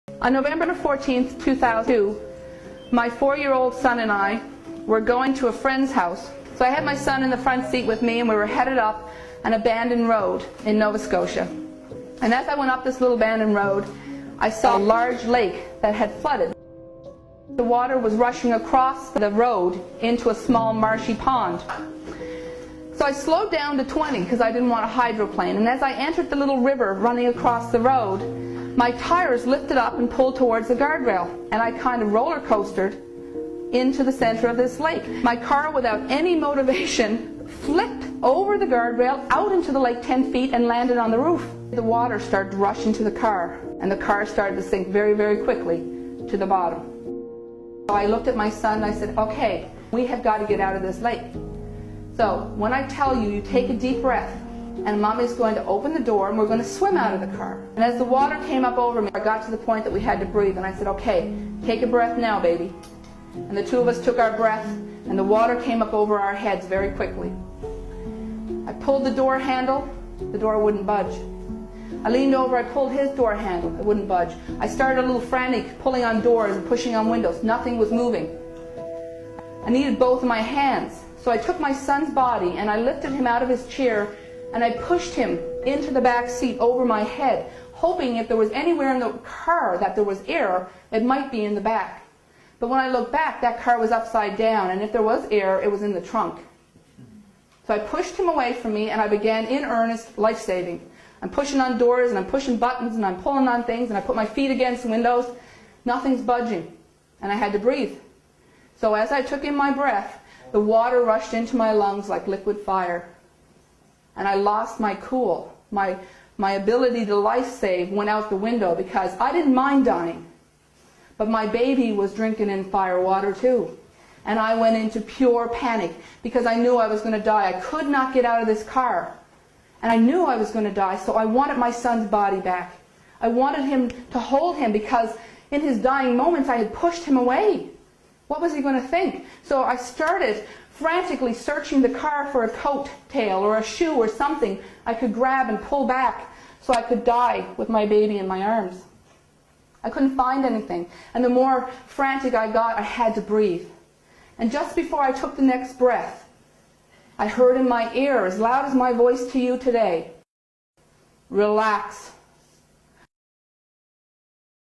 On November 14th, 2002, my 4-year-old son and I were going to a friend's house. So I had my son in the front seat with me, and we were headed up an abandoned road in Nova Scotia. And as I went up this little abandoned road, I saw a large lake that had flooded. The water was rushing across the road into a small marshy pond. So I slowed down to 20 because I didn't want a hydroplane, and as I entered the little river running across the road, my tires lifted up and pulled towards the guardrail, and I kind of roller coastered into the center of this lake. My car, without any motivation, flipped over the guardrail out into the lake 10 feet and landed on the roof. The water started to rush into the car, and the car started to sink very, very quickly to the bottom. So I looked at my son and I said, okay, we have got to get out of this lake. So when I tell you, you take a deep breath, and Mommy's going to open the door and we're going to swim out of the car. And as the water came up over me, I got to the point that we had to breathe, and I said, okay, take a breath now, baby. And the two of us took our breath, and the water came up over our heads very quickly. I pulled the door handle, the door wouldn't budge. I leaned over, I pulled his door handle, it wouldn't budge. I started a little frantic, pulling on doors and pushing on windows. Nothing was moving. I needed both of my hands. So I took my son's body and I lifted him out of his chair, and I pushed him into the back seat over my head, hoping if there was anywhere in the car that there was air, it might be in the back. But when I looked back, that car was upside down, and if there was air, it was in the trunk. So I pushed him away from me, and I began in earnest life-saving. I'm pushing on doors, and I'm pushing buttons, and I'm pulling on things, and I put my feet against windows. Nothing's budging, and I had to breathe. So as I took in my breath, the water rushed into my lungs like liquid fire. And I lost my cool. My ability to life-save went out the window because I didn't mind dying. But my baby was drinking in fire water too. And I went into pure panic because I knew I was going to die. I could not get out of this car. And I knew I was going to die, so I wanted my son's body back. I wanted him to hold him because in his dying moments I had pushed him away. What was he going to think? So I started frantically searching the car for a coat tail or a shoe or something I could grab and pull back so I could die with my baby in my arms. I couldn't find anything, and the more frantic I got, I had to breathe. And just before I took the next breath, I heard in my ear, as loud as my voice to you today, relax.